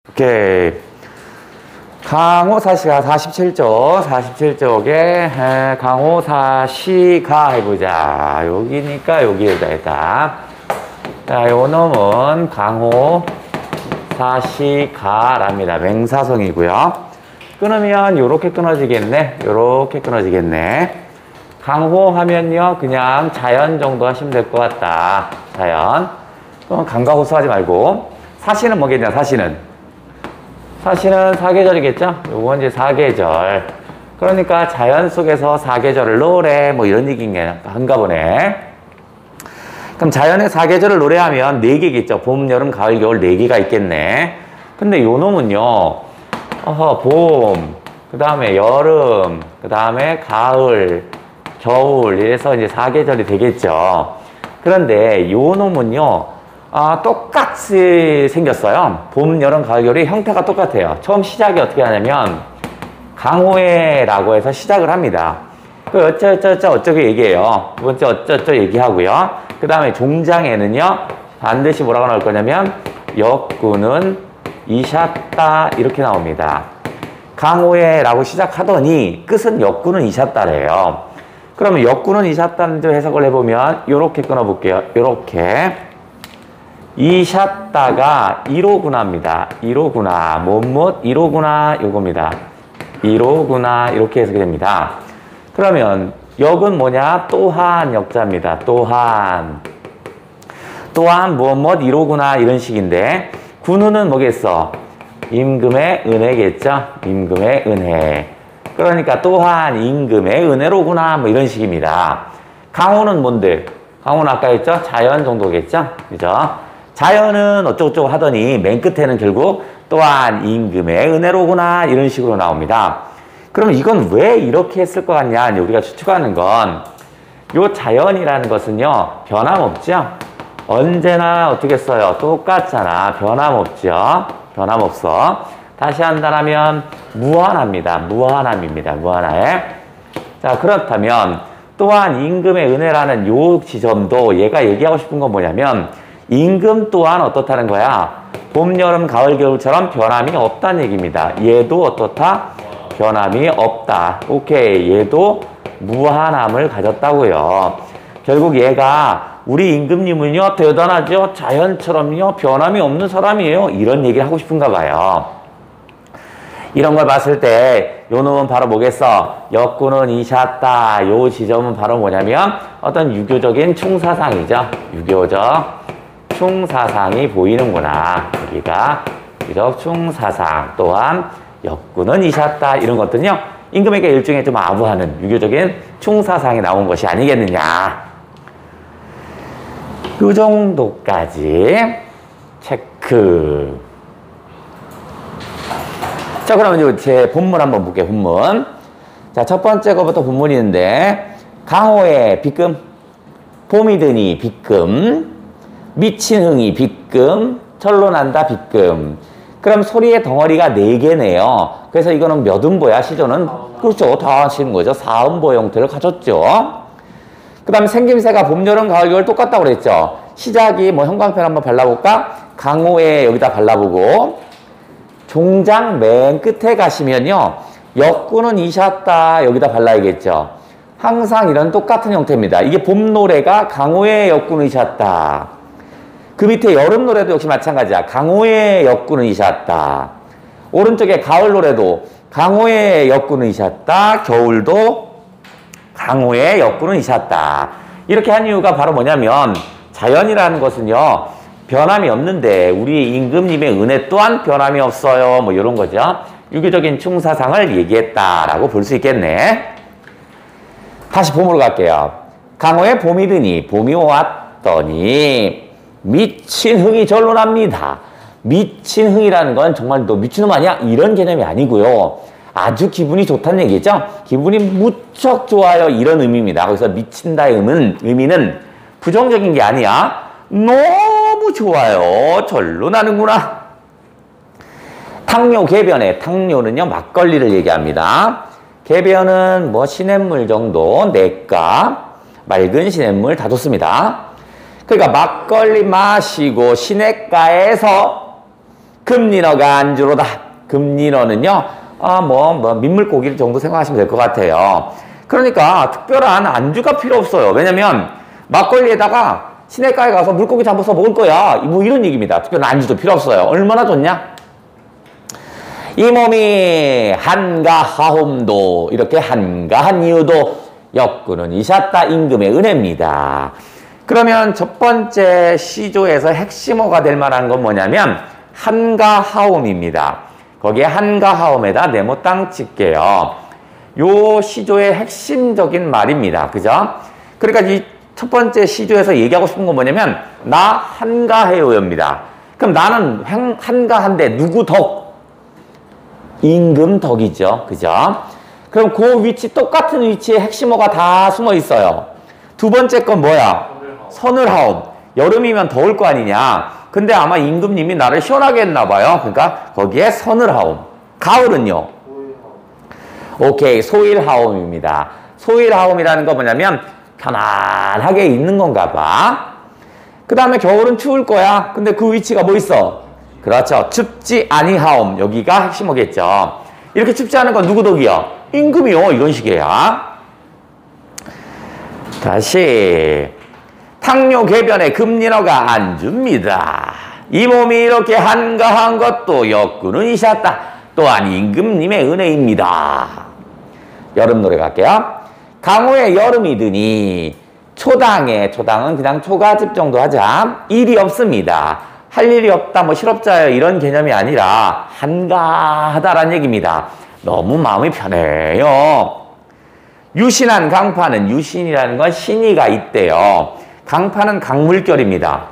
오케이. 강호사시가 47쪽에 강호사시가 해보자. 여기니까 여기에다 일단. 자, 요 놈은 강호사시가랍니다. 맹사성이고요. 끊으면 요렇게 끊어지겠네. 요렇게 끊어지겠네. 강호 하면요, 그냥 자연 정도 하시면 될 것 같다. 자연. 그럼 강과 호수 하지 말고. 사시는 뭐겠냐, 사시는. 사시는 사계절이겠죠? 요건 이제 사계절. 그러니까 자연 속에서 사계절을 노래, 뭐 이런 얘기인가 한가 보네. 그럼 자연의 사계절을 노래하면 4개겠죠? 봄, 여름, 가을, 겨울 4개가 있겠네. 근데 요 놈은요, 봄, 그 다음에 여름, 그 다음에 가을, 겨울, 이래서 이제 사계절이 되겠죠. 그런데 요 놈은요, 똑같이 생겼어요. 봄, 여름, 가을, 겨울이 형태가 똑같아요. 처음 시작이 어떻게 하냐면 강호해라고 해서 시작을 합니다. 그 어쩌고 얘기해요. 두 번째 어쩌고 얘기하고요. 그 다음에 종장에는요, 반드시 뭐라고 나올 거냐면 역구는 이샷다 이렇게 나옵니다. 강호해라고 시작하더니 끝은 역구는 이샷다래요. 그러면 역구는 이샷다는 해석을 해보면 요렇게 끊어볼게요. 요렇게. 이샷다가 1호구나입니다. 1호구나. 뭐뭐 1호구나 요겁니다. 1호구나 이렇게 해석이 됩니다. 그러면 역은 뭐냐? 또한 역자입니다. 또한 뭐뭐 1호구나 이런 식인데 군우는 뭐겠어? 임금의 은혜겠죠? 임금의 은혜. 그러니까 또한 임금의 은혜로구나 뭐 이런 식입니다. 강호는 뭔데? 강호는 아까 했죠? 자연 정도겠죠? 그죠? 자연은 어쩌고저쩌고 하더니 맨 끝에는 결국 또한 임금의 은혜로구나 이런 식으로 나옵니다. 그럼 이건 왜 이렇게 했을 것 같냐? 우리가 추측하는 건 요 자연이라는 것은요 변함없죠? 언제나 어떻게 써요? 똑같잖아. 변함없죠? 변함없어. 다시 한다면 무한합니다. 무한함입니다. 무한함. 자, 그렇다면 또한 임금의 은혜라는 요 지점도 얘가 얘기하고 싶은 건 뭐냐면 임금 또한 어떻다는 거야? 봄, 여름, 가을, 겨울처럼 변함이 없다는 얘기입니다. 얘도 어떻다? 변함이 없다. 오케이. 얘도 무한함을 가졌다고요. 결국 얘가 우리 임금님은요 대단하죠? 자연처럼요 변함이 없는 사람이에요. 이런 얘기를 하고 싶은가 봐요. 이런 걸 봤을 때 요 놈은 바로 뭐겠어? 역구는 이샷다. 요 지점은 바로 뭐냐면 어떤 유교적인 충사상이죠. 유교적 충사상이 보이는구나. 여기가 유교적 충사상. 또한 역구는 이샷다. 이런 것들은요 임금에게 일종의 좀 아부하는 유교적인 충사상이 나온 것이 아니겠느냐. 요 정도까지 체크. 자, 그러면 제 본문 한번 볼게요. 본문. 자, 첫 번째 거부터 본문이 있는데 강호의 빗금, 봄이 드니 빗금, 미친 흥이 빗금, 철로 난다 빗금. 그럼 소리의 덩어리가 4개네요. 그래서 이거는 몇 음보야? 시조는? 그렇죠. 다 하시는 거죠. 4음보 형태를 가졌죠. 그 다음에 생김새가 봄, 여름, 가을, 겨울 똑같다고 그랬죠. 시작이 뭐 형광펜 한번 발라볼까? 강호에 여기다 발라보고 종장 맨 끝에 가시면요 역구는 이샷다 여기다 발라야겠죠. 항상 이런 똑같은 형태입니다. 이게 봄 노래가 강호의 역구는 이샷다. 그 밑에 여름 노래도 역시 마찬가지야. 강호의 역구는 이샷다. 오른쪽에 가을 노래도 강호의 역구는 이샷다. 겨울도 강호의 역구는 이샷다. 이렇게 한 이유가 바로 뭐냐면 자연이라는 것은요 변함이 없는데 우리 임금님의 은혜 또한 변함이 없어요. 뭐 이런 거죠. 유교적인 충사상을 얘기했다라고 볼 수 있겠네. 다시 봄으로 갈게요. 강호의 봄이 드니 봄이 왔더니 미친 흥이 절로 납니다. 미친 흥이라는 건 정말 너 미친놈 아니야? 이런 개념이 아니고요. 아주 기분이 좋다는 얘기죠. 기분이 무척 좋아요. 이런 의미입니다. 거기서 미친다의 의미는 부정적인 게 아니야. 너무 좋아요. 절로 나는구나. 탕료 개변에 탕료는요 막걸리를 얘기합니다. 개변은 뭐 시냇물 정도 냇가 맑은 시냇물 다 좋습니다. 그러니까 막걸리 마시고 시냇가에서 금린어가 안주로다. 금린어는요, 민물고기 정도 생각하시면 될 것 같아요. 그러니까 특별한 안주가 필요 없어요. 왜냐면 막걸리에다가 시내가에 가서 물고기 잡아서 먹을 거야. 뭐 이런 얘기입니다. 특별한 안주도 필요 없어요. 얼마나 좋냐? 이 몸이 한가하옴도, 이렇게 한가한 이유도 역군은 이샷다 임금의 은혜입니다. 그러면 첫 번째 시조에서 핵심어가 될 만한 건 뭐냐면 한가하옴입니다. 거기에 한가하옴에다 네모땅 찍게요. 요 시조의 핵심적인 말입니다. 그죠? 그러니까 이 첫 번째 시조에서 얘기하고 싶은 건 뭐냐면 나 한가해요입니다. 그럼 나는 한가한데 누구 덕? 임금 덕이죠. 그죠? 그럼 그 위치, 똑같은 위치에 핵심어가 다 숨어 있어요. 두 번째 건 뭐야? 서늘하옴. 여름이면 더울 거 아니냐. 근데 아마 임금님이 나를 시원하게 했나 봐요. 그러니까 거기에 서늘하옴. 가을은요? 오케이, 소일하옴입니다. 소일하옴이라는 거 뭐냐면 편안하게 있는 건가 봐. 그 다음에 겨울은 추울 거야. 근데 그 위치가 뭐 있어? 그렇죠. 춥지 아니하옴. 여기가 핵심어겠죠. 이렇게 춥지 않은 건 누구 덕이요? 임금이요. 이런 식이야. 다시. 탕료 궤변에 금린어가 안줍니다. 이 몸이 이렇게 한가한 것도 역군은 이셨다. 또한 임금님의 은혜입니다. 여름 노래 갈게요. 강호에 여름이 드니 초당은 그냥 초가집 정도 하자. 일이 없습니다. 할 일이 없다, 뭐 실업자예요, 이런 개념이 아니라 한가하다라는 얘기입니다. 너무 마음이 편해요. 유신한 강파는, 유신이라는 건 신이가 있대요. 강파는 강물결입니다.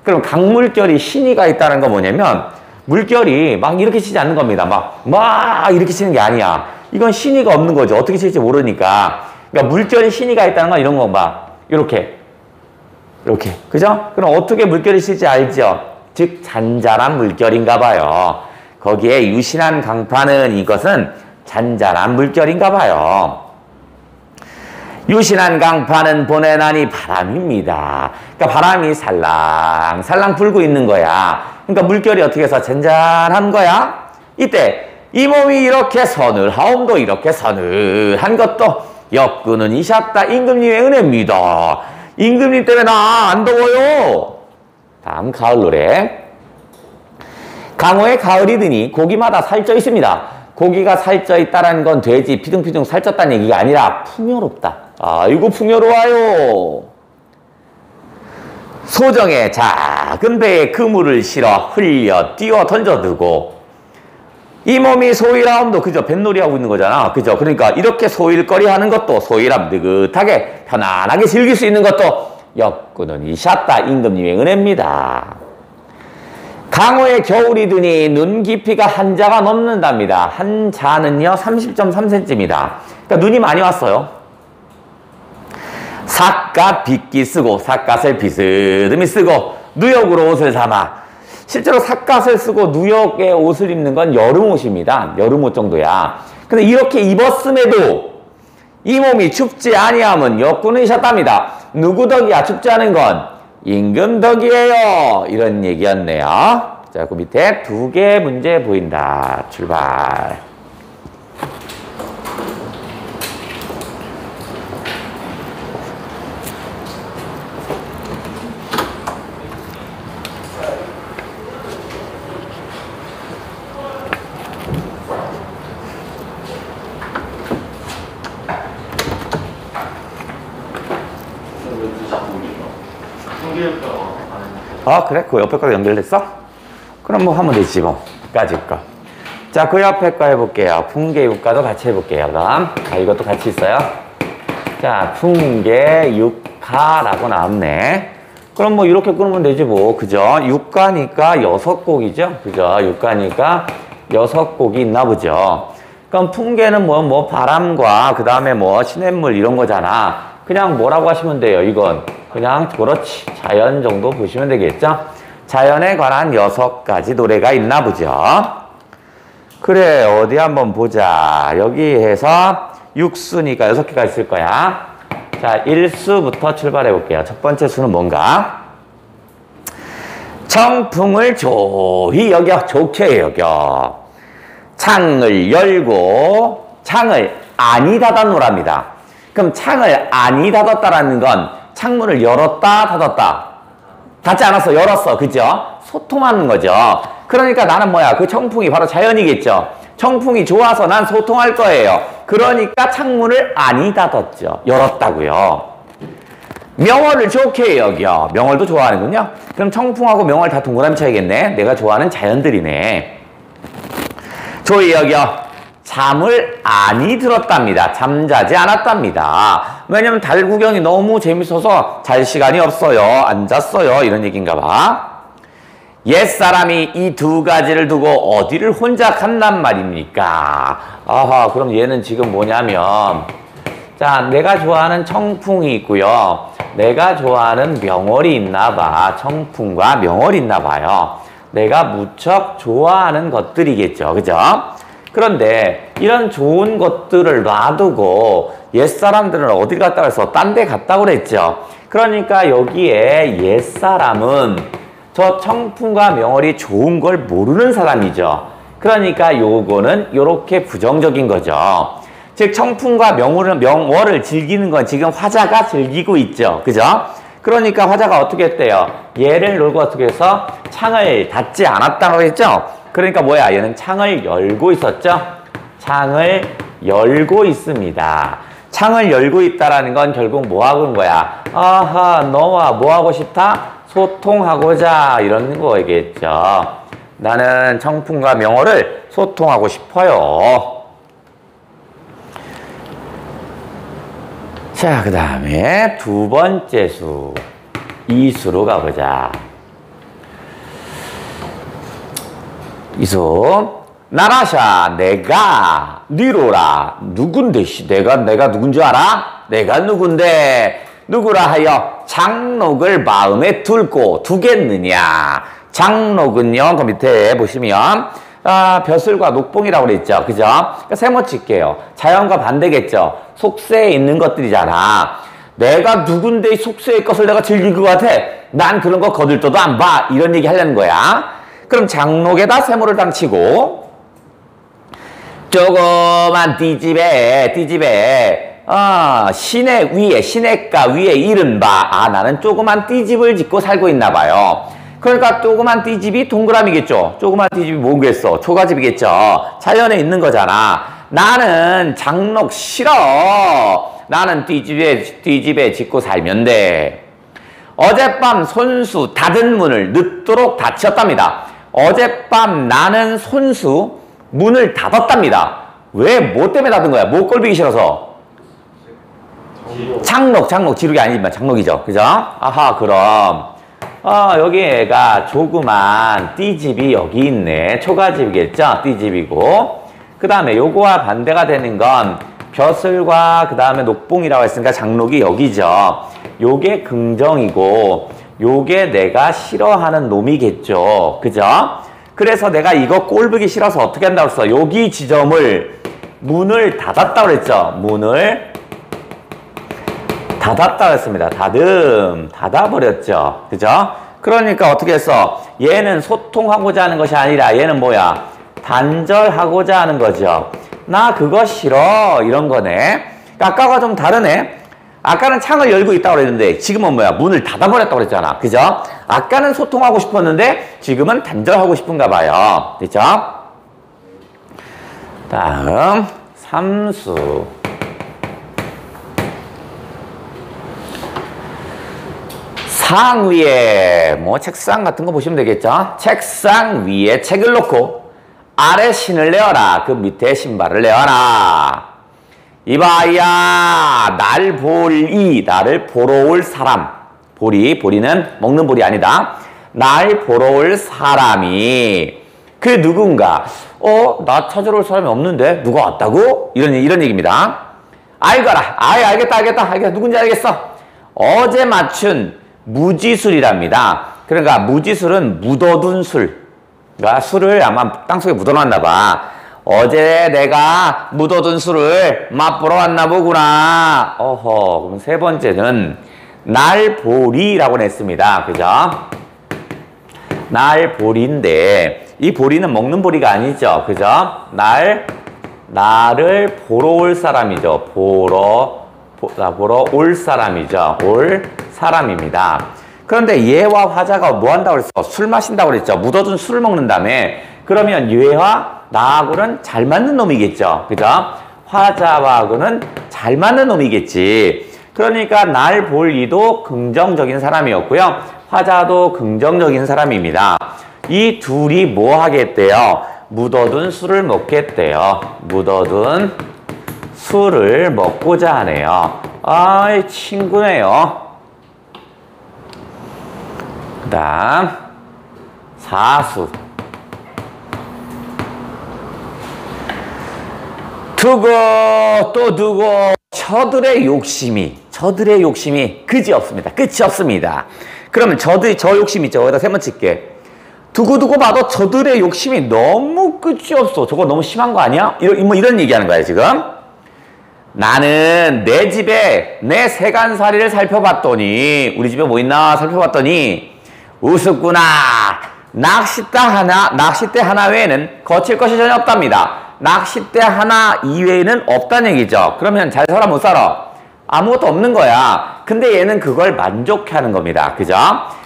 그럼 강물결이 신이가 있다는 건 뭐냐면 물결이 막 이렇게 치지 않는 겁니다. 막 이렇게 치는 게 아니야. 이건 신이가 없는 거죠. 어떻게 칠지 모르니까. 그러니까 물결이 신이가 있다는 건 이런 거 봐. 이렇게. 그죠? 그럼 어떻게 물결이 칠지 알죠? 즉 잔잔한 물결인가 봐요. 거기에 유신한 강파는 이것은 잔잔한 물결인가 봐요. 유신한 강파는 보내나니 바람입니다. 그러니까 바람이 살랑살랑 불고 있는 거야. 그러니까 물결이 어떻게 해서 잔잔한 거야? 이때 이 몸이 이렇게 서늘하옴도 이렇게 서늘한 것도 역군은 이셨다. 임금님의 은혜입니다. 임금님 때문에 나 안 더워요. 다음 가을 노래. 강호에 가을이 드니 고기마다 살쪄 있습니다. 고기가 살쪄 있다는 건 돼지 피둥피둥 살쪘다는 얘기가 아니라 풍요롭다. 아이고 풍요로워요. 소정에 작은 배에 그물을 실어 흘려 띄워 던져두고 이 몸이 소일하옴도 그저 뱃놀이 하고 있는 거잖아. 그죠? 그러니까 이렇게 소일거리 하는 것도 소일함 느긋하게 편안하게 즐길 수 있는 것도 역군은 이셨다. 임금님의 은혜입니다. 강호에 겨울이 드니 눈 깊이가 한 자가 넘는답니다. 한 자는요 30.3cm입니다. 그러니까 눈이 많이 왔어요. 삿갓 빗기 쓰고 삿갓을 비스듬히 쓰고 누역으로 옷을 삼아. 실제로 삿갓을 쓰고 누역의 옷을 입는 건 여름 옷입니다. 여름 옷 정도야. 근데 이렇게 입었음에도 이 몸이 춥지 아니함은 역군은 이셨답니다. 누구 덕이야? 춥지 않은 건 임금 덕이에요. 이런 얘기였네요. 자, 그 밑에 두 개의 문제 보인다. 출발. 그래? 그 옆에 거랑 연결됐어? 그럼 뭐 하면 되지 뭐. 까짓 거. 자, 그 옆에 거 해볼게요. 풍계육가도 같이 해볼게요. 그럼 이것도 같이 있어요. 자, 풍계육가라고 나왔네. 그럼 뭐 이렇게 끊으면 되지 뭐. 그죠? 육가니까 6곡이죠? 그죠? 육가니까 6곡이 있나 보죠. 그럼 풍계는 뭐 바람과 그 다음에 뭐 시냇물 이런 거잖아. 그냥 뭐라고 하시면 돼요, 이건. 그냥 그렇지. 자연 정도 보시면 되겠죠? 자연에 관한 6가지 노래가 있나 보죠. 그래, 어디 한번 보자. 여기 해서 6수니까 6개가 있을 거야. 자, 1수부터 출발해 볼게요. 첫 번째 수는 뭔가? 청풍을 조히 여겨, 좋게 여겨. 창을 열고 창을 아니 닫아 놓으랍니다. 그럼 창을 아니 닫았다라는 건 창문을 열었다 닫았다. 닫지 않았어, 열었어. 그죠? 소통하는 거죠. 그러니까 나는 뭐야? 그 청풍이 바로 자연이겠죠. 청풍이 좋아서 난 소통할 거예요. 그러니까 창문을 아니 닫았죠. 열었다고요. 명월을 좋게 여겨. 명월도 좋아하는군요. 그럼 청풍하고 명월 다 동그라미 쳐야겠네. 내가 좋아하는 자연들이네. 조히 여겨. 잠을 아니 들었답니다. 잠자지 않았답니다. 왜냐면 달 구경이 너무 재밌어서 잘 시간이 없어요. 안 잤어요. 이런 얘기인가 봐. 옛사람이 이 두 가지를 두고 어디를 혼자 간단 말입니까? 아하, 그럼 얘는 지금 뭐냐면, 자, 내가 좋아하는 청풍이 있고요. 내가 좋아하는 명월이 있나 봐. 청풍과 명월이 있나 봐요. 내가 무척 좋아하는 것들이겠죠. 그죠? 그런데 이런 좋은 것들을 놔두고 옛사람들은 어디 갔다 그래서 딴 데 갔다고 그랬죠. 그러니까 여기에 옛사람은 저 청풍과 명월이 좋은 걸 모르는 사람이죠. 그러니까 요거는 요렇게 부정적인 거죠. 즉 청풍과 명월을 즐기는 건 지금 화자가 즐기고 있죠. 그죠? 그러니까 화자가 어떻게 했대요? 얘를 놀고 어떻게 해서 창을 닫지 않았다고 했죠. 그러니까 뭐야? 얘는 창을 열고 있었죠? 창을 열고 있습니다. 창을 열고 있다라는 건 결국 뭐 하고 있는 거야? 아하, 너와 뭐 하고 싶다? 소통하고자 이런 거겠죠. 나는 청풍과 명월을 소통하고 싶어요. 자, 그 다음에 두 번째 수. 이수로 가보자. 이수. 나라샤, 내가, 니로라, 누군데, 내가 누군 줄 알아? 내가 누군데, 누구라 하여 장록을 마음에 두겠느냐. 장록은요, 그 밑에 보시면, 벼슬과 녹봉이라고 그랬죠. 그죠? 그러니까 세모 칠게요. 자연과 반대겠죠. 속세에 있는 것들이잖아. 내가 누군데 속세의 것을 내가 즐길 것 같아? 난 그런 거 거들떠도 안 봐. 이런 얘기 하려는 거야. 그럼 장록에다 세모를 당치고 조그만 띠집에 시냇 위에 시냇가 위에 이른바 나는 조그만 띠집을 짓고 살고 있나 봐요. 그러니까 조그만 띠집이 동그라미겠죠. 조그만 띠집이 뭐겠어? 초가집이겠죠. 자연에 있는 거잖아. 나는 장록 싫어. 나는 띠집에 짓고 살면 돼. 어젯밤 손수 닫은 문을 늦도록 닫혔답니다. 어젯밤 나는 손수 문을 닫았답니다. 왜? 뭐 때문에 닫은 거야? 뭐 꼴보기 싫어서? 장록, 지룩이 아니지만 장록이죠. 그죠? 아하, 그럼. 여기가 조그만 띠집이 여기 있네. 초가집이겠죠? 띠집이고. 그 다음에 요거와 반대가 되는 건 벼슬과 그 다음에 녹봉이라고 했으니까 장록이 여기죠. 요게 긍정이고 요게 내가 싫어하는 놈이겠죠. 그죠? 그래서 내가 이거 꼴보기 싫어서 어떻게 한다고 했어? 여기 지점을 문을 닫았다고 그랬죠. 문을 닫았다고 했습니다. 닫아버렸죠. 그죠? 그러니까 어떻게 했어? 얘는 소통하고자 하는 것이 아니라 얘는 뭐야? 단절하고자 하는 거죠. 나 그거 싫어. 이런 거네. 아까와 좀 다르네. 아까는 창을 열고 있다고 그랬는데 지금은 뭐야? 문을 닫아버렸다고 그랬잖아. 그죠? 아까는 소통하고 싶었는데 지금은 단절하고 싶은가 봐요. 됐죠? 다음 삼수. 상 위에 뭐 책상 같은 거 보시면 되겠죠? 책상 위에 책을 놓고 아래 신을 내어라. 그 밑에 신발을 내어라. 이봐야 나를 보러 올 사람. 보리는 먹는 보리 아니다. 날 보러 올 사람이 그 누군가. 나 찾으러 올 사람이 없는데 누가 왔다고? 이런 얘기입니다. 알거라. 알겠다. 누군지 알겠어. 어제 맞춘 무지술이랍니다. 그러니까 무지술은 묻어둔 술. 그러니까 술을 아마 땅속에 묻어놨나 봐. 어제 내가 묻어둔 술을 맛보러 왔나 보구나. 그럼 세 번째는 날보리라고 냈습니다. 그죠? 날보리인데 이 보리는 먹는 보리가 아니죠. 그죠? 나를 보러 올 사람이죠. 보러 올 사람이죠. 올 사람입니다. 그런데 얘와 화자가 뭐 한다고 그랬어? 술 마신다고 그랬죠. 묻어둔 술을 먹는 다음에 그러면 얘와 나하고는 잘 맞는 놈이겠죠. 그죠? 화자하고는 잘 맞는 놈이겠지. 그러니까 날 볼 이도 긍정적인 사람이었고요. 화자도 긍정적인 사람입니다. 이 둘이 뭐 하겠대요? 묻어둔 술을 먹겠대요. 묻어둔 술을 먹고자 하네요. 아이, 친구네요. 그 다음, 사수. 두고 또 두고 저들의 욕심이 그지 없습니다. 끝이 없습니다. 그러면 저 욕심 있죠. 여기다 세번 칠게. 두고두고 봐도 저들의 욕심이 너무 끝이 없어. 저거 너무 심한 거 아니야? 이런 얘기하는 거야 지금. 나는 내 집에 내 세간살이를 살펴봤더니 우리 집에 뭐 있나 살펴봤더니 우습구나. 낚싯대 하나 외에는 거칠 것이 전혀 없답니다. 낚싯대 하나 이외에는 없다는 얘기죠. 그러면 잘 살아 못 살아? 아무것도 없는 거야. 근데 얘는 그걸 만족해하는 겁니다. 그죠?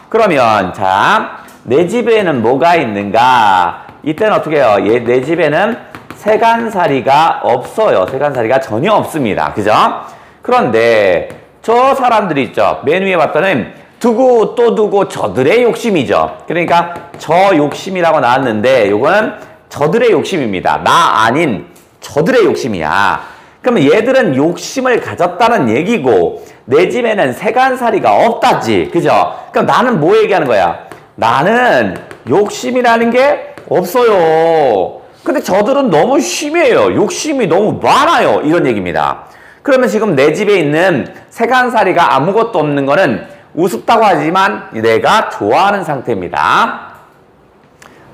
그러면 자, 내 집에는 뭐가 있는가? 이때는 어떻게 해요? 내 집에는 세간살이가 없어요. 세간살이가 전혀 없습니다. 그죠? 그런데 저 사람들이 있죠. 맨 위에 봤더니 두고 또 두고 저들의 욕심이죠. 그러니까 저 욕심이라고 나왔는데 요거는 저들의 욕심입니다. 나 아닌 저들의 욕심이야. 그러면 얘들은 욕심을 가졌다는 얘기고 내 집에는 세간살이가 없다지. 그죠? 그럼 나는 뭐 얘기하는 거야? 나는 욕심이라는 게 없어요. 근데 저들은 너무 심해요. 욕심이 너무 많아요. 이런 얘기입니다. 그러면 지금 내 집에 있는 세간살이가 아무것도 없는 거는 우습다고 하지만 내가 좋아하는 상태입니다.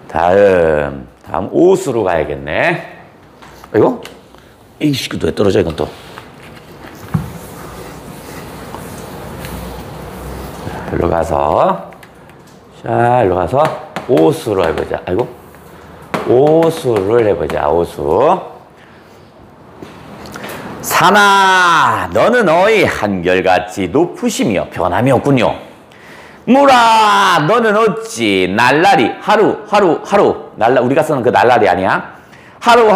다음 오수로 가야겠네. 이거? 이 시기도 왜 떨어져 이건 또. 일로 가서 일로 가서 오수로 해보자. 아이고. 오수를 해보자. 오수. 산아 너는 어이 한결같이 높으시며 변함이 없군요. 물아 너는 어찌 날라리 하루 우리가 쓰는 그 날라리 아니야? 하루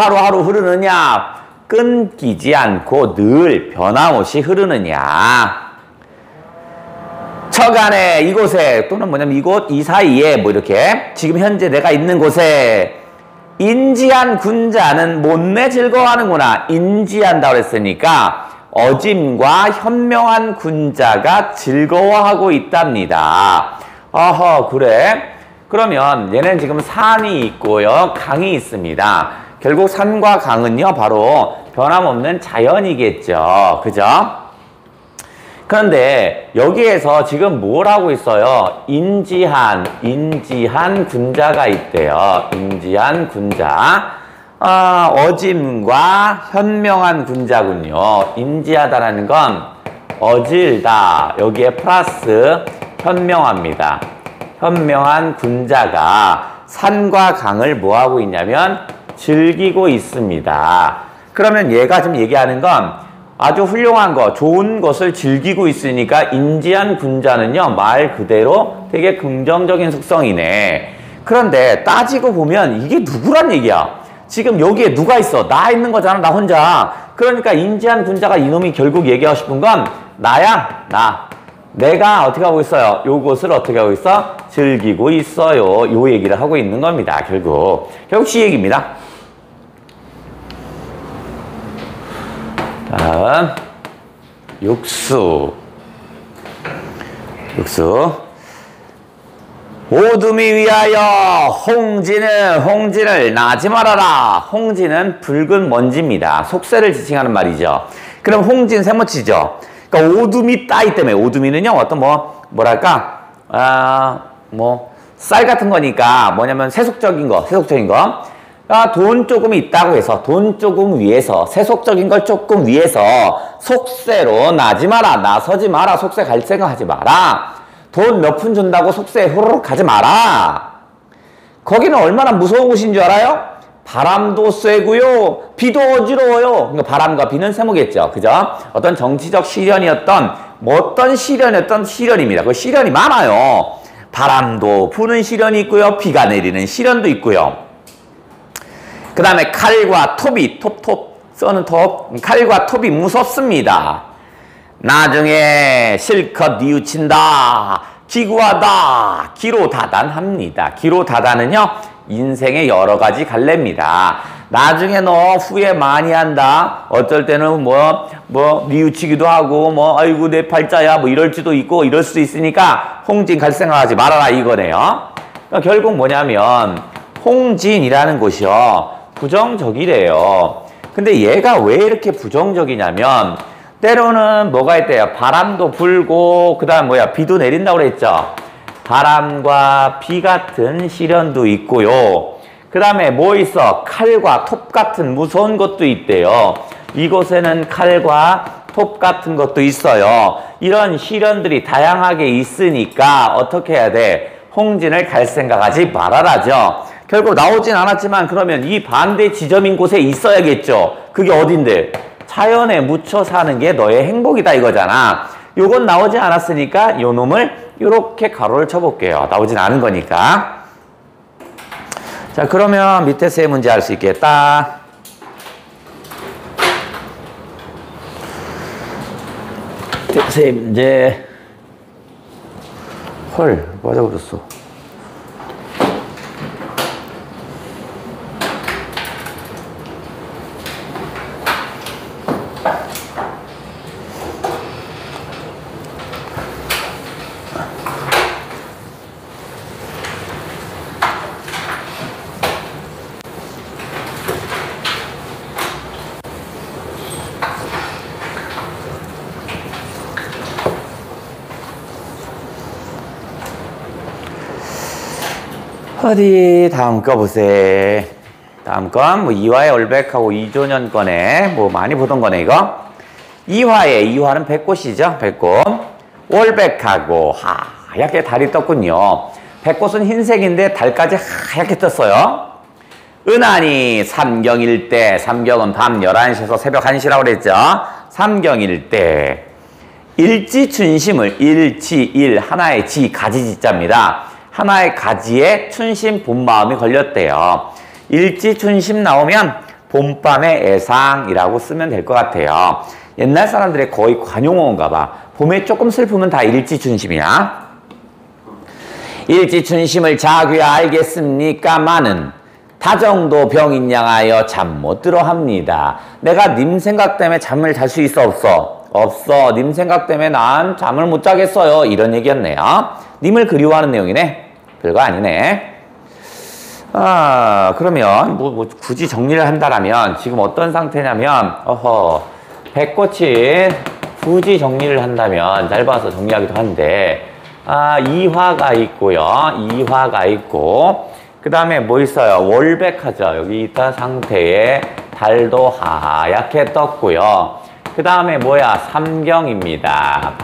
흐르느냐? 끊기지 않고 늘 변함없이 흐르느냐? 저간에 이곳에 또는 뭐냐면 이곳 이 사이에 뭐 이렇게 지금 현재 내가 있는 곳에 인지한 군자는 못내 즐거워하는구나. 인지한다고 그랬으니까 어짐과 현명한 군자가 즐거워하고 있답니다. 어허, 그래? 그러면 얘는 지금 산이 있고요, 강이 있습니다. 결국 산과 강은요, 바로 변함없는 자연이겠죠. 그죠? 그런데 여기에서 지금 뭘 하고 있어요? 인지한 군자가 있대요. 인지한 군자. 어짐과 현명한 군자군요. 인지하다라는 건 어질다. 여기에 플러스 현명합니다. 현명한 군자가 산과 강을 뭐 하고 있냐면 즐기고 있습니다. 그러면 얘가 지금 얘기하는 건 아주 훌륭한 거, 좋은 것을 즐기고 있으니까 인지한 군자는요, 말 그대로 되게 긍정적인 속성이네. 그런데 따지고 보면 이게 누구란 얘기야? 지금 여기에 누가 있어? 나 있는 거잖아, 나 혼자. 그러니까 인지한 군자가 이놈이 결국 얘기하고 싶은 건 나야, 나. 내가 어떻게 하고 있어요? 요것을 어떻게 하고 있어? 즐기고 있어요. 요 얘기를 하고 있는 겁니다, 결국. 결국 시 얘기입니다. 다음 육수. 오둠이 위하여 홍진을 나지 말아라. 홍진은 붉은 먼지입니다. 속세를 지칭하는 말이죠. 그럼 홍진 세모치죠. 그러니까 오둠이 따이 때문에, 오둠이는요 어떤 뭐랄까 쌀 같은 거니까 뭐냐면 세속적인 거. 돈 조금 있다고 해서 돈 조금 위해서 세속적인 걸 조금 위해서 속세로 나지 마라. 나서지 마라. 속세 갈 생각하지 마라. 돈 몇 푼 준다고 속세 후루룩 가지 마라. 거기는 얼마나 무서운 곳인 줄 알아요? 바람도 쐬고요, 비도 어지러워요. 그러니까 바람과 비는 세모겠죠. 그죠? 어떤 정치적 시련이었던, 뭐 어떤 시련이었던 시련입니다. 그 시련이 많아요. 바람도 부는 시련이 있고요, 비가 내리는 시련도 있고요. 그 다음에 칼과 톱이, 톱, 써는 톱, 칼과 톱이 무섭습니다. 나중에 실컷 뉘우친다, 기구하다, 기로다단합니다. 기로다단은요, 인생의 여러 가지 갈래입니다. 나중에 너 후회 많이 한다. 어쩔 때는 뉘우치기도 하고, 아이고, 내 팔자야, 이럴지도 있고, 이럴 수도 있으니까, 홍진 갈 생각하지 말아라, 이거네요. 그러니까 결국 뭐냐면, 홍진이라는 곳이요, 부정적이래요. 근데 얘가 왜 이렇게 부정적이냐면, 때로는 뭐가 있대요? 바람도 불고, 그 다음 비도 내린다고 그랬죠? 바람과 비 같은 시련도 있고요. 그 다음에 뭐 있어? 칼과 톱 같은 무서운 것도 있대요. 이곳에는 칼과 톱 같은 것도 있어요. 이런 시련들이 다양하게 있으니까 어떻게 해야 돼? 홍진을 갈 생각하지 말아라죠. 결국 나오진 않았지만 그러면 이 반대 지점인 곳에 있어야겠죠. 그게 어딘데? 자연에 묻혀 사는 게 너의 행복이다 이거잖아. 요건 나오지 않았으니까 요 놈을 이렇게 가로를 쳐볼게요. 나오진 않은 거니까. 자, 그러면 밑에 세 문제 할 수 있겠다. 세 문제. 헐, 맞아버렸어. 어디 다음 거 보세. 다음 건 이화의 올백하고 이조년 거네. 많이 보던 거네 이거. 이화는 백꽃이죠. 백꽃. 올백하고 하얗게 달이 떴군요. 백꽃은 흰색인데 달까지 하얗게 떴어요. 은하니 삼경일 때, 삼경은 밤 11시에서 새벽 1시라고 그랬죠. 삼경일 때 일지춘심을, 일 하나의 지, 가지지자입니다. 하나의 가지에 춘심 봄마음이 걸렸대요. 일지춘심 나오면 봄밤의 애상이라고 쓰면 될 것 같아요. 옛날 사람들의 거의 관용어인가 봐. 봄에 조금 슬프면 다 일지춘심이야. 일지춘심을 자귀야 알겠습니까마는 다정도 병인 양하여 잠 못 들어 합니다. 내가 님 생각 때문에 잠을 잘 수 있어 없어? 없어. 님 생각 때문에 난 잠을 못 자겠어요. 이런 얘기였네요. 님을 그리워하는 내용이네. 별거 아니네. 그러면 굳이 정리를 한다라면 지금 어떤 상태냐면 백꽃이 굳이 정리를 한다면 짧아서 정리하기도 한데 이화가 있고요. 이화가 있고 그 다음에 뭐 있어요? 월백하죠. 여기 있던 상태에 달도 하얗게 떴고요. 그 다음에 뭐야? 삼경입니다.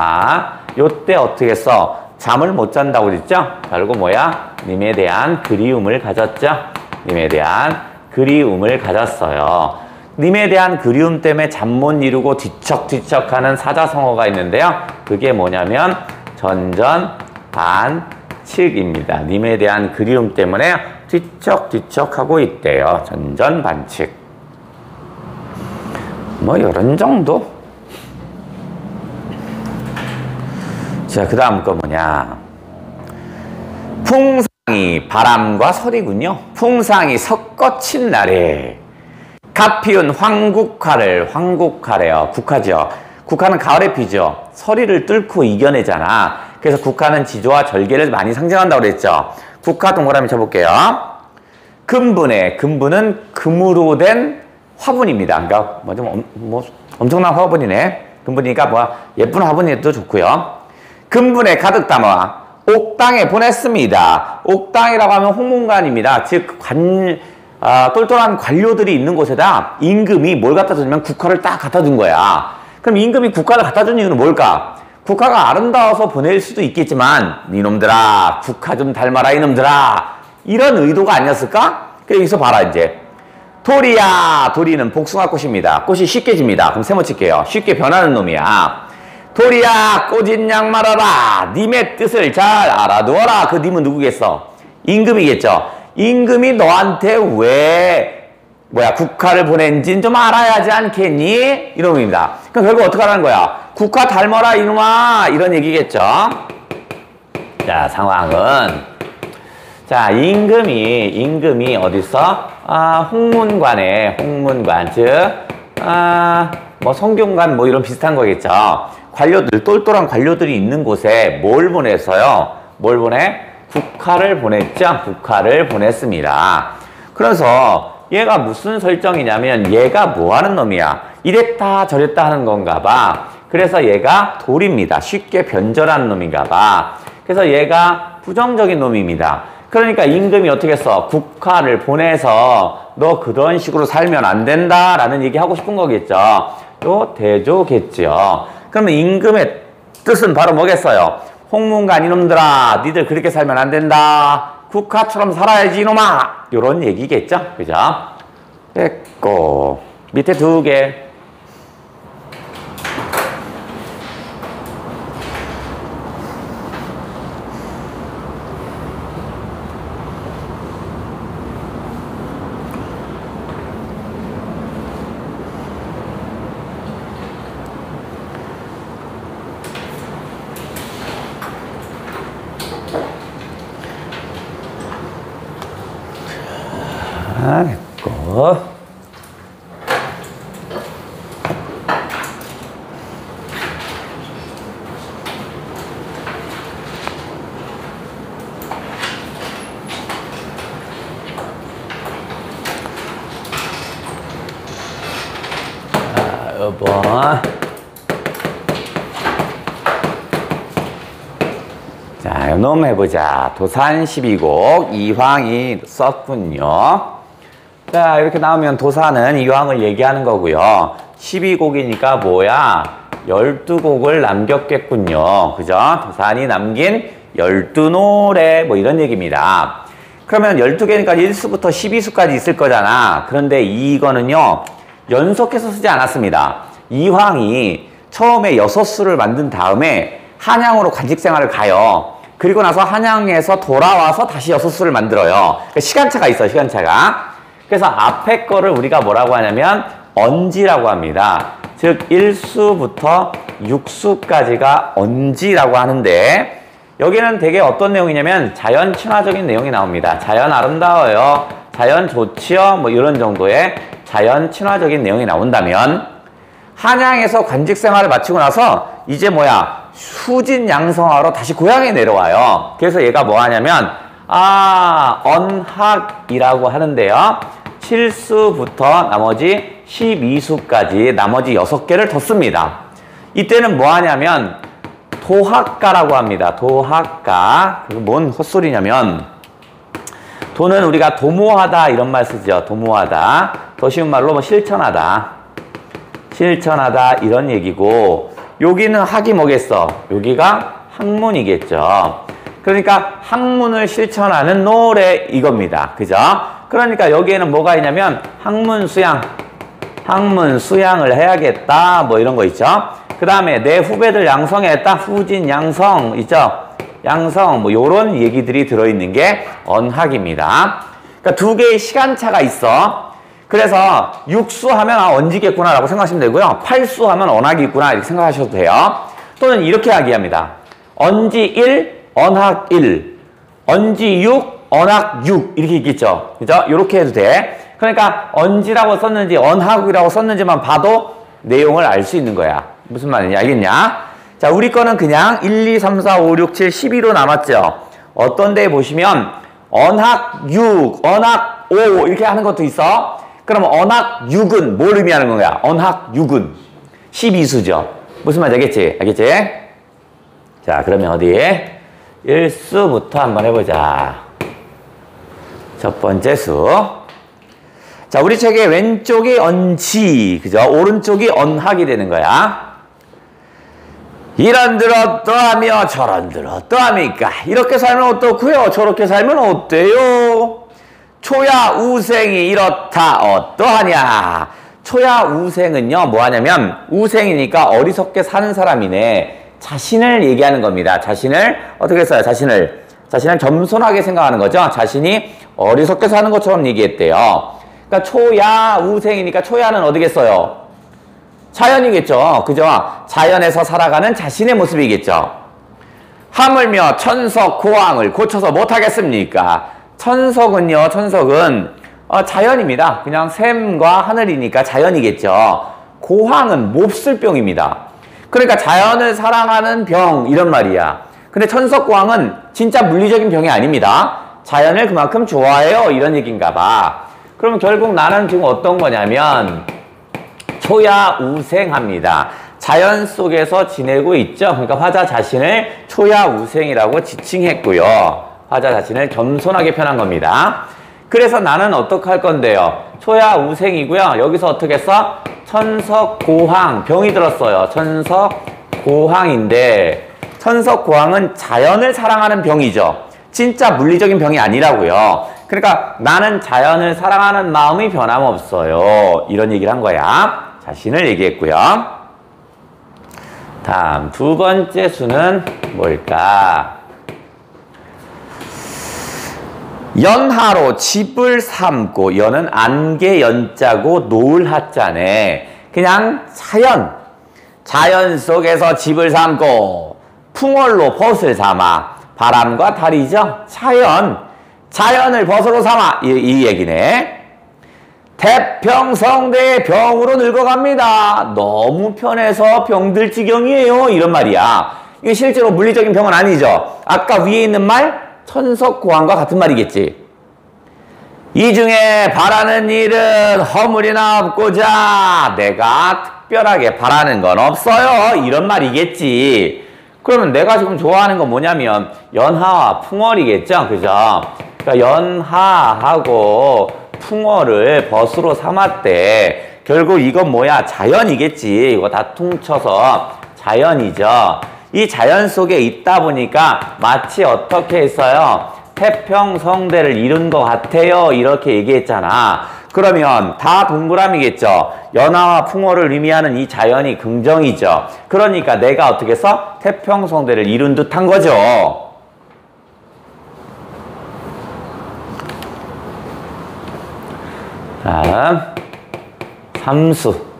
요때 어떻게 써? 잠을 못 잔다고 그랬죠? 결국 뭐야? 님에 대한 그리움을 가졌죠? 님에 대한 그리움을 가졌어요. 님에 대한 그리움 때문에 잠 못 이루고 뒤척뒤척하는 사자성어가 있는데요. 그게 뭐냐면 전전반측입니다. 님에 대한 그리움 때문에 뒤척뒤척하고 있대요. 전전반측. 이런 정도? 자, 그 다음 거 뭐냐. 풍상이 바람과 설이군요. 풍상이 섞어친 날에 갓 피운 황국화래요. 국화죠. 국화는 가을에 피죠. 서리를 뚫고 이겨내잖아. 그래서 국화는 지조와 절개를 많이 상징한다고 그랬죠. 국화 동그라미 쳐볼게요. 금분은 금으로 된 화분입니다. 그러니까 엄청난 화분이네. 금분이니까 예쁜 화분이도 좋고요. 금분에 가득 담아 옥당에 보냈습니다. 옥당이라고 하면 홍문관입니다. 즉 똘똘한 관료들이 있는 곳에다 임금이 뭘 갖다 주냐면 국화를 딱 갖다 준 거야. 그럼 임금이 국화를 갖다 준 이유는 뭘까? 국화가 아름다워서 보낼 수도 있겠지만 이놈들아 국화 좀 닮아라 이놈들아 이런 의도가 아니었을까? 그래, 여기서 봐라, 이제. 도리야, 도리는 복숭아 꽃입니다. 꽃이 쉽게 집니다. 그럼 세모 칠게요. 쉽게 변하는 놈이야. 도리야, 꼬진 양 말아라. 님의 뜻을 잘 알아두어라. 그 님은 누구겠어? 임금이겠죠. 임금이 너한테 왜 국화를 보낸지는 좀 알아야지 않겠니? 이런 의미입니다. 그럼 결국 어떻게 하라는 거야? 국화 닮아라 이놈아, 이런 얘기겠죠. 자, 상황은, 자, 임금이 어디서? 홍문관, 즉, 성균관 이런 비슷한 거겠죠. 관료들, 똘똘한 관료들이 있는 곳에 뭘 보냈어요? 뭘 보내? 국화를 보냈죠? 국화를 보냈습니다. 그래서 얘가 무슨 설정이냐면 얘가 뭐 하는 놈이야? 이랬다 저랬다 하는 건가 봐. 그래서 얘가 돌입니다. 쉽게 변절하는 놈인가 봐. 그래서 얘가 부정적인 놈입니다. 그러니까 임금이 어떻게 했어? 국화를 보내서 너 그런 식으로 살면 안 된다라는 얘기 하고 싶은 거겠죠. 또 대조겠죠. 그러면 임금의 뜻은 바로 뭐겠어요? 홍문관 이놈들아, 니들 그렇게 살면 안 된다. 국화처럼 살아야지 이놈아. 요런 얘기겠죠. 그죠? 됐고, 밑에 2개. 됐고. 여보. 자, 요놈 해보자. 도산 12곡 이황이 썼군요. 자, 이렇게 나오면 도산은 이황을 얘기하는 거고요. 12곡이니까 뭐야? 12곡을 남겼겠군요. 그죠? 도산이 남긴 12노래 이런 얘기입니다. 그러면 12개니까 1수부터 12수까지 있을 거잖아. 그런데 이거는요, 연속해서 쓰지 않았습니다. 이황이 처음에 6수를 만든 다음에 한양으로 관직 생활을 가요. 그리고 나서 한양에서 돌아와서 다시 6수를 만들어요. 그러니까 시간차가 있어요, 시간차가. 그래서 앞에 거를 우리가 뭐라고 하냐면 언지라고 합니다. 즉 1수부터 6수까지가 언지라고 하는데, 여기는 되게 어떤 내용이냐면 자연 친화적인 내용이 나옵니다. 자연 아름다워요, 자연 좋지요, 이런 정도의 자연 친화적인 내용이 나온다면, 한양에서 관직 생활을 마치고 나서 이제 수진 양성하러 다시 고향에 내려와요. 그래서 얘가 뭐 하냐면 언학이라고 하는데요. 7수부터 나머지 12수까지 나머지 6개를 더 씁니다. 이때는 뭐 하냐면 도학가라고 합니다. 도학가. 그게 뭔 헛소리냐면, 도는 우리가 도모하다 이런 말 쓰죠. 도모하다. 더 쉬운 말로 실천하다. 실천하다 이런 얘기고, 여기는 학이 뭐겠어? 여기가 학문이겠죠. 그러니까 학문을 실천하는 노래 이겁니다. 그죠? 그러니까 여기에는 뭐가 있냐면 학문 수양을 해야겠다 이런 거 있죠. 그 다음에 내 후배들 양성했다, 후진 양성 있죠. 양성 요런 얘기들이 들어있는 게 언학입니다. 그러니까 2개의 시간차가 있어. 그래서 6수 하면 언지겠구나 라고 생각하시면 되고요. 8수 하면 언학이 있구나 이렇게 생각하셔도 돼요. 또는 이렇게 이야기합니다. 언지 1, 언학 1, 언지 6, 언학 6 이렇게 있겠죠. 그죠? 이렇게 해도 돼. 그러니까 언지라고 썼는지 언학이라고 썼는지만 봐도 내용을 알 수 있는 거야. 무슨 말인지 알겠냐? 자, 우리 거는 그냥 1, 2, 3, 4, 5, 6, 7, 12로 남았죠. 어떤 데에 보시면 언학 6, 언학 5 이렇게 하는 것도 있어. 그러면 언학 6은 뭘 의미하는 거야? 언학 6은 12수죠. 무슨 말인지 알겠지? 알겠지? 자, 그러면 어디? 1수부터 한번 해보자. 첫 번째 수. 자, 우리 책의 왼쪽이 언지, 그죠? 오른쪽이 언학이 되는 거야. 이런들 어떠하며 저런들 어떠합니까? 이렇게 살면 어떻고요? 저렇게 살면 어때요? 초야우생이 이렇다 어떠하냐? 초야우생은요 뭐하냐면 우생이니까 어리석게 사는 사람이네. 자신을 얘기하는 겁니다. 자신을 어떻게 써요? 자신을 겸손하게 생각하는 거죠. 자신이 어리석게 사는 것처럼 얘기했대요. 그러니까 초야우생이니까 초야는 어디겠어요? 자연이겠죠. 그죠? 자연에서 살아가는 자신의 모습이겠죠. 하물며 천석 고왕을 고쳐서 못하겠습니까? 천석은 자연입니다. 그냥 샘과 하늘이니까 자연이겠죠. 고황은 몹쓸 병입니다. 그러니까 자연을 사랑하는 병 이런 말이야. 근데 천석고황은 진짜 물리적인 병이 아닙니다. 자연을 그만큼 좋아해요 이런 얘기인가 봐. 그러면 결국 나는 지금 어떤 거냐면 초야우생합니다. 자연 속에서 지내고 있죠. 그러니까 화자 자신을 초야우생이라고 지칭했고요. 화자 자신을 겸손하게 표현한 겁니다. 그래서 나는 어떻게 할 건데요? 초야우생이고요. 여기서 어떻게 써? 천석고황, 병이 들었어요. 천석고황인데 천석고황은 자연을 사랑하는 병이죠. 진짜 물리적인 병이 아니라고요. 그러니까 나는 자연을 사랑하는 마음이 변함없어요. 이런 얘기를 한 거야. 자신을 얘기했고요. 다음 두 번째 수는 뭘까? 연하로 집을 삼고, 연은 안개 연자고 노을 하자네. 그냥 자연 속에서 집을 삼고 풍월로 벗을 삼아. 바람과 달이죠. 자연을 벗으로 삼아. 이 얘기네. 태평성대의 병으로 늙어갑니다. 너무 편해서 병들 지경이에요. 이런 말이야. 이게 실제로 물리적인 병은 아니죠. 아까 위에 있는 말 천석고황과 같은 말이겠지. 이 중에 바라는 일은 허물이나 없고자 내가 특별하게 바라는 건 없어요. 이런 말이겠지. 그러면 내가 지금 좋아하는 건 뭐냐면 연하와 풍월이겠죠. 그죠? 그러니까 연하하고 풍월을 벗으로 삼았대. 결국 이건 뭐야? 자연이겠지. 이거 다 퉁쳐서 자연이죠. 이 자연 속에 있다 보니까 마치 어떻게 했어요? 태평성대를 이룬 것 같아요. 이렇게 얘기했잖아. 그러면 다 동그라미겠죠. 연하와 풍월을 의미하는 이 자연이 긍정이죠. 그러니까 내가 어떻게 해서 태평성대를 이룬 듯한 거죠. 다음 삼수.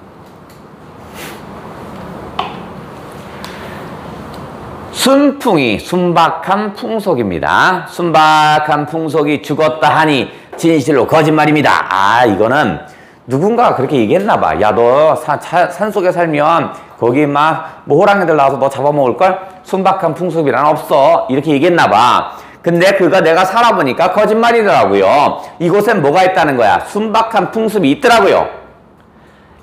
순풍이 순박한 풍속입니다. 순박한 풍속이 죽었다 하니 진실로 거짓말입니다. 아, 이거는 누군가가 그렇게 얘기했나 봐. 야, 너 산속에 살면 거기 막 뭐 호랑이들 나와서 너 잡아먹을걸? 순박한 풍속이란 없어. 이렇게 얘기했나 봐. 근데 그거 내가 살아보니까 거짓말이더라고요. 이곳엔 뭐가 있다는 거야? 순박한 풍습이 있더라고요.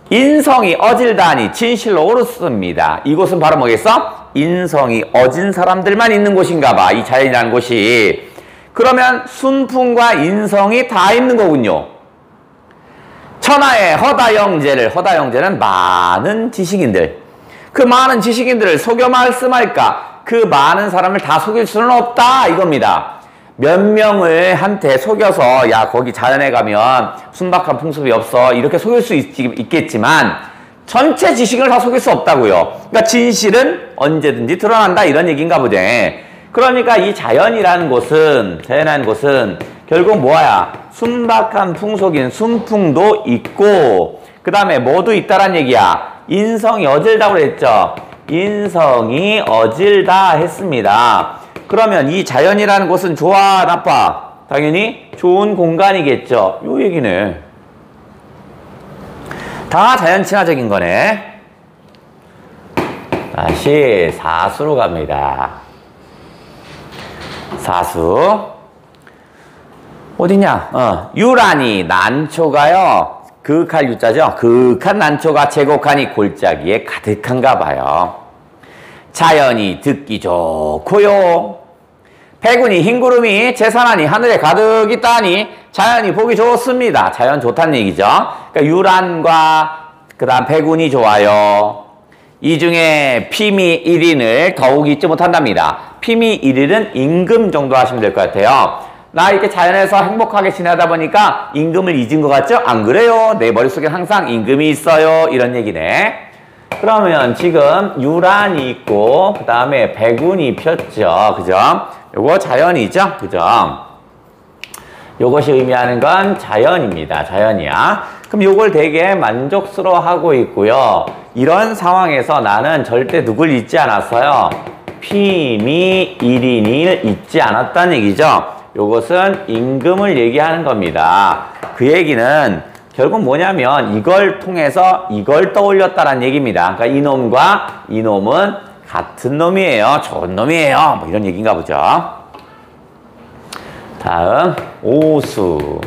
인성이 어질다니 진실로 옳습니다. 이곳은 바로 뭐겠어? 인성이 어진 사람들만 있는 곳인가 봐. 이 자연이라는 곳이. 그러면 순풍과 인성이 다 있는 거군요. 천하의 허다영제는 많은 지식인들. 그 많은 지식인들을 속여 말씀할까? 그 많은 사람을 다 속일 수는 없다 이겁니다. 몇 명을 한테 속여서 야 거기 자연에 가면 순박한 풍습이 없어 이렇게 속일 수 있겠지만 전체 지식을 다 속일 수 없다고요. 그러니까 진실은 언제든지 드러난다 이런 얘기인가 보네. 그러니까 이 자연이라는 곳은 결국 뭐야? 순박한 풍속인 순풍도 있고 그 다음에 뭐도 있다란 얘기야. 인성이 어질다고 그랬죠. 인성이 어질다 했습니다. 그러면 이 자연이라는 곳은 좋아 나빠? 당연히 좋은 공간이겠죠. 요 얘기네. 다 자연 친화적인 거네. 다시 사수로 갑니다. 사수 어디냐? 유란이 난초가요. 그윽할 유자죠. 그윽한 난초가 제곡하니 골짜기에 가득한가 봐요. 자연이 듣기 좋고요. 백운이 흰구름이 제산하니 하늘에 가득 있다니 자연이 보기 좋습니다. 자연 좋다는 얘기죠. 그러니까 유란과 그 다음 백운이 좋아요. 이 중에 피미 1인을 더욱 잊지 못한답니다. 피미 1인은 임금 정도 하시면 될 것 같아요. 나 이렇게 자연에서 행복하게 지내다 보니까 임금을 잊은 것 같죠? 안 그래요. 내 머릿속에 항상 임금이 있어요. 이런 얘기네. 그러면 지금 유란이 있고 그 다음에 백운이 폈죠. 그죠? 요거 자연이죠. 그죠? 요것이 의미하는 건 자연입니다. 자연이야. 그럼 요걸 되게 만족스러워하고 있고요. 이런 상황에서 나는 절대 누굴 잊지 않았어요. 피미 1인을 잊지 않았다는 얘기죠. 요것은 임금을 얘기하는 겁니다. 그 얘기는 결국 뭐냐면 이걸 통해서 이걸 떠올렸다는 얘기입니다. 그러니까 이놈과 이놈은 같은 놈이에요. 좋은 놈이에요. 뭐 이런 얘기인가 보죠. 다음 오수.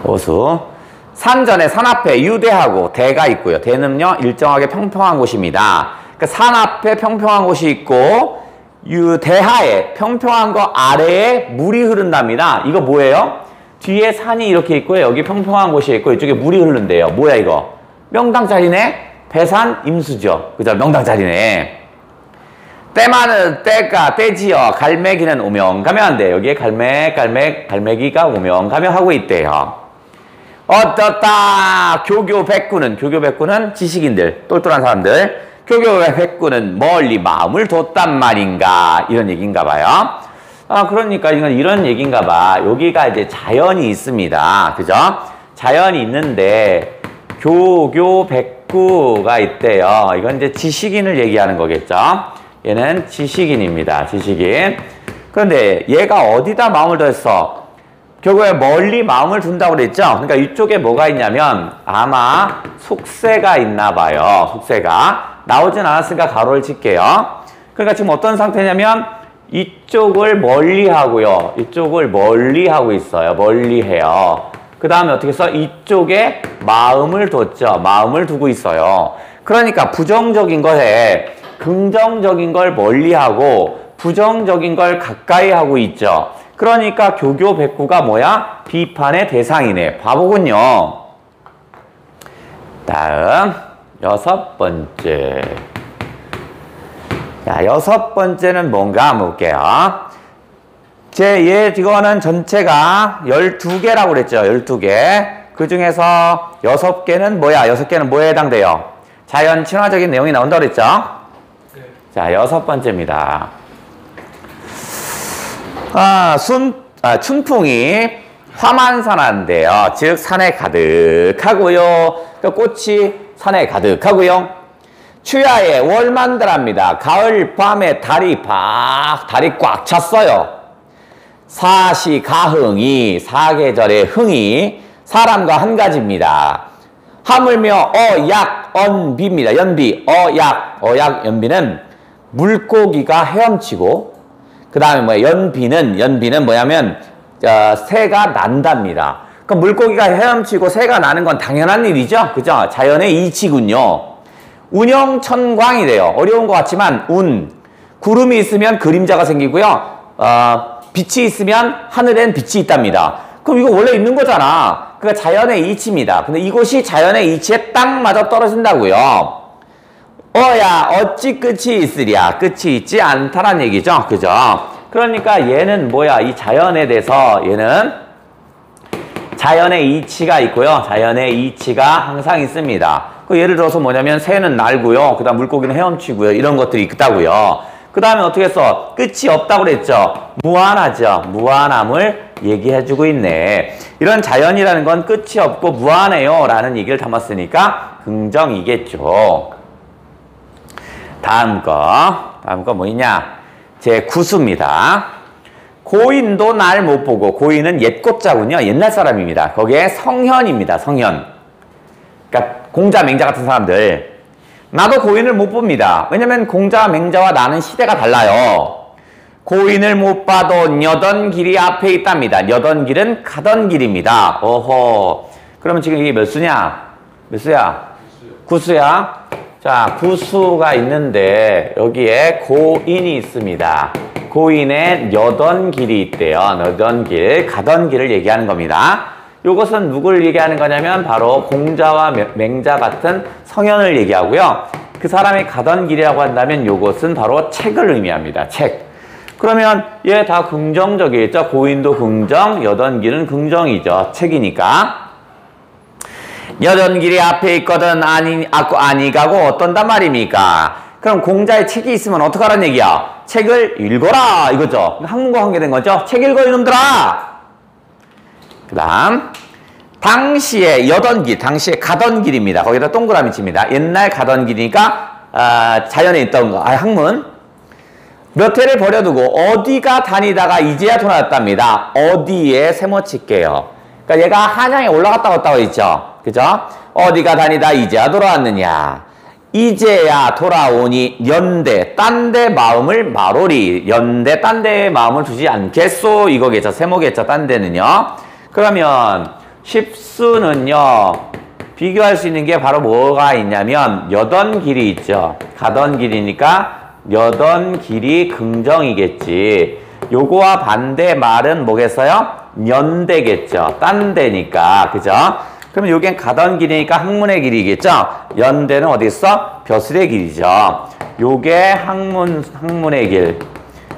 오수. 산전에 산 앞에 유대하고 대가 있고요. 대는요 일정하게 평평한 곳입니다. 그러니까 산 앞에 평평한 곳이 있고 대하에 평평한 거 아래에 물이 흐른답니다. 이거 뭐예요? 뒤에 산이 이렇게 있고요. 여기 평평한 곳이 있고 이쪽에 물이 흐른대요. 뭐야 이거? 명당자리네? 배산 임수죠. 그죠? 명당자리네. 때마는 때가 때지어 갈매기는 오면 가면 안 돼. 여기에 갈매기가 오면 가면 하고 있대요. 어떻다? 교교 백구는 지식인들, 똘똘한 사람들. 교교 백구는 멀리 마음을 뒀단 말인가? 이런 얘기인가 봐요. 그러니까 이건 이런 얘기인가 봐. 여기가 이제 자연이 있습니다. 그죠? 자연이 있는데 교교 백구가 있대요. 이건 이제 지식인을 얘기하는 거겠죠? 얘는 지식인입니다. 지식인. 그런데 얘가 어디다 마음을 뒀어? 결국에 멀리 마음을 둔다고 그랬죠? 그러니까 이쪽에 뭐가 있냐면 아마 속세가 있나 봐요. 속세가. 나오진 않았으니까 가로를 칠게요. 그러니까 지금 어떤 상태냐면 이쪽을 멀리 하고요. 이쪽을 멀리 하고 있어요. 멀리 해요. 그 다음에 어떻게 해서 이쪽에 마음을 뒀죠. 마음을 두고 있어요. 그러니까 부정적인 것에 긍정적인 걸 멀리 하고 부정적인 걸 가까이 하고 있죠. 그러니까 교교 백구가 뭐야? 비판의 대상이네. 바보군요. 다음 6번째. 자, 6번째는 뭔가 한번 볼게요. 이거는 전체가 12개라고 그랬죠. 12개. 그 중에서 6개는 뭐야? 6개는 뭐에 해당돼요? 자연 친화적인 내용이 나온다고 그랬죠? 네. 자, 6번째입니다. 춘풍이 화만산한데요. 즉, 산에 가득하고요. 그 꽃이 산에 가득하고요. 추야에 월만들합니다. 가을 밤에 달이 꽉 찼어요. 사시가흥이 사계절의 흥이 사람과 한 가지입니다. 하물며 어약언비입니다. 연비 어약연비는 물고기가 헤엄치고 그 다음에 뭐야 연비는 뭐냐면 새가 난답니다. 그러니까 물고기가 헤엄치고 새가 나는 건 당연한 일이죠. 그죠? 자연의 이치군요. 운영천광이래요. 어려운 것 같지만 구름이 있으면 그림자가 생기고요. 빛이 있으면 하늘엔 빛이 있답니다. 그럼 이거 원래 있는 거잖아. 그러니까 자연의 이치입니다. 근데 이것이 자연의 이치에 딱 맞아 떨어진다고요. 어찌 끝이 있으랴. 끝이 있지 않다란 얘기죠. 그죠? 그러니까 얘는 뭐야? 이 자연에 대해서 얘는 자연의 이치가 있고요. 자연의 이치가 항상 있습니다. 예를 들어서 뭐냐면 새는 날고요. 그 다음 물고기는 헤엄치고요. 이런 것들이 있다고요. 그 다음에 어떻게 해서 끝이 없다고 그랬죠. 무한하죠. 무한함을 얘기해주고 있네. 이런 자연이라는 건 끝이 없고 무한해요 라는 얘기를 담았으니까 긍정이겠죠. 다음 거 뭐 있냐? 제9수입니다. 고인도 날 못 보고. 고인은 옛꽃자군요. 옛날 사람입니다. 거기에 성현입니다. 성현. 그러니까 공자, 맹자 같은 사람들. 나도 고인을 못 봅니다. 왜냐면 공자, 맹자와 나는 시대가 달라요. 고인을 못 봐도 여던 길이 앞에 있답니다. 여던 길은 가던 길입니다. 어허. 그러면 지금 이게 몇 수냐? 몇 수야? 9수야. 자, 9수가 있는데 여기에 고인이 있습니다. 고인의 여던 길이 있대요. 여던 길, 가던 길을 얘기하는 겁니다. 요것은 누굴 얘기하는 거냐면 바로 공자와 맹자 같은 성현을 얘기하고요. 그 사람이 가던 길이라고 한다면 요것은 바로 책을 의미합니다. 책. 그러면 얘 다 긍정적이겠죠. 고인도 긍정, 여던길은 긍정이죠. 책이니까. 여던길이 앞에 있거든 아니 가고 어떤단 말입니까? 그럼 공자의 책이 있으면 어떡하란 얘기야? 책을 읽어라 이거죠. 학문과 관계된 거죠. 책 읽어 이놈들아. 그 다음 당시에 여던길, 당시에 가던 길입니다. 거기다 동그라미 칩니다. 옛날 가던 길이니까 자연에 있던 거, 학문. 몇 회를 버려두고 어디가 다니다가 이제야 돌아왔답니다. 어디에 세모칠게요. 그러니까 얘가 한양에 올라갔다 왔다고 했죠. 그죠? 어디가 다니다 이제야 돌아왔느냐. 이제야 돌아오니 연대 딴 데 마음을 마로리. 연대 딴 데에 마음을 두지 않겠소 이거겠죠. 세모겠죠. 딴 데는요. 그러면 십수는요. 비교할 수 있는 게 바로 뭐가 있냐면 여던 길이 있죠. 가던 길이니까 여던 길이 긍정이겠지. 요거와 반대 말은 뭐겠어요? 연대겠죠. 딴 데니까. 그죠? 그럼 요겐 가던 길이니까 학문의 길이겠죠? 연대는 어디 있어? 벼슬의 길이죠. 요게 학문의 길.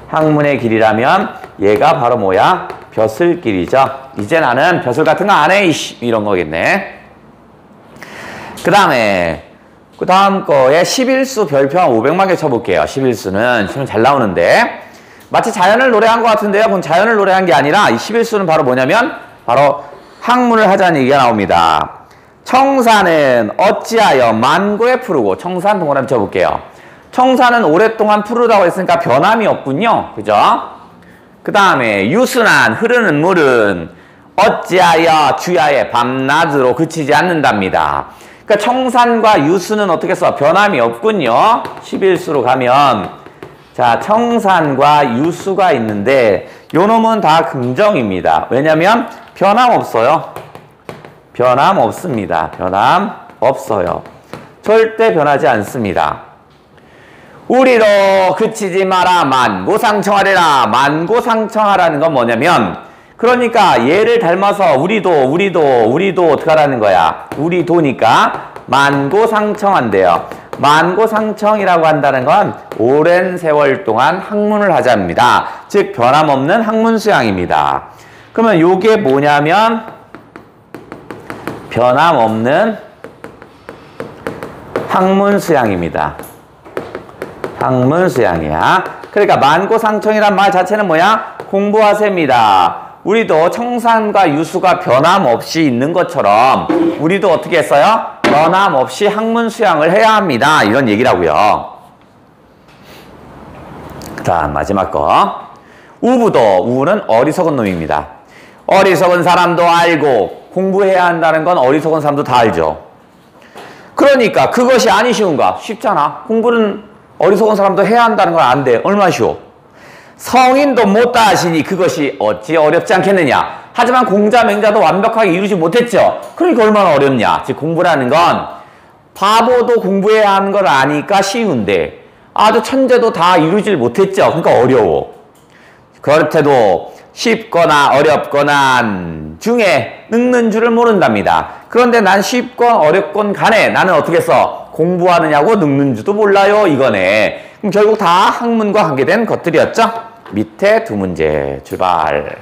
학문의 길이라면 얘가 바로 뭐야? 벼슬길이죠. 이제 나는 벼슬 같은 거 안 해. 이씨. 이런 거겠네. 그 다음 거에 11수 별표 한 500만 개 쳐볼게요. 11수는 지금 잘 나오는데 마치 자연을 노래한 것 같은데요. 그럼 자연을 노래한 게 아니라 이 11수는 바로 뭐냐면 바로 학문을 하자는 얘기가 나옵니다. 청사는 어찌하여 만고에 푸르고. 청산 동그라미 쳐볼게요. 청사는 오랫동안 푸르다고 했으니까 변함이 없군요. 그죠? 그 다음에 유순한 흐르는 물은 어찌하여 주야에 밤낮으로 그치지 않는답니다. 그러니까 청산과 유수는 어떻게 써? 변함이 없군요. 11수로 가면 자 청산과 유수가 있는데 요놈은 다 긍정입니다. 왜냐면 변함 없어요. 변함 없습니다. 변함 없어요. 절대 변하지 않습니다. 우리로 그치지 마라 만고상청하래라. 만고상청하라는 건 뭐냐면 그러니까 얘를 닮아서 우리도 어떻게 하라는 거야? 우리도니까 만고상청한대요. 만고상청이라고 한다는 건 오랜 세월 동안 학문을 하자입니다. 즉 변함없는 학문수양입니다. 그러면 요게 뭐냐면 변함없는 학문수양입니다. 학문수양이야. 그러니까 만고상청이란 말 자체는 뭐야? 공부하세입니다. 우리도 청산과 유수가 변함없이 있는 것처럼 우리도 어떻게 했어요? 변함없이 학문수양을 해야 합니다. 이런 얘기라고요. 자, 마지막 거. 우는 어리석은 놈입니다. 어리석은 사람도 알고 공부해야 한다는 건 어리석은 사람도 다 알죠. 그러니까 그것이 아니 쉬운가? 쉽잖아. 공부는 어리석은 사람도 해야 한다는 건 안 돼. 얼마나 쉬워? 성인도 못다 하시니 그것이 어찌 어렵지 않겠느냐. 하지만 공자, 맹자도 완벽하게 이루지 못했죠. 그러니까 얼마나 어렵냐. 즉 공부라는 건 바보도 공부해야 하는 걸 아니까 쉬운데 아주 천재도 다 이루질 못했죠. 그러니까 어려워. 그렇대도 쉽거나 어렵거나 중에 늙는 줄을 모른답니다. 그런데 난 쉽건 어렵건 간에 나는 어떻게 써? 공부하느냐고 늙는 줄도 몰라요 이거네. 그럼 결국 다 학문과 관계된 것들이었죠. 밑에 두 문제 출발.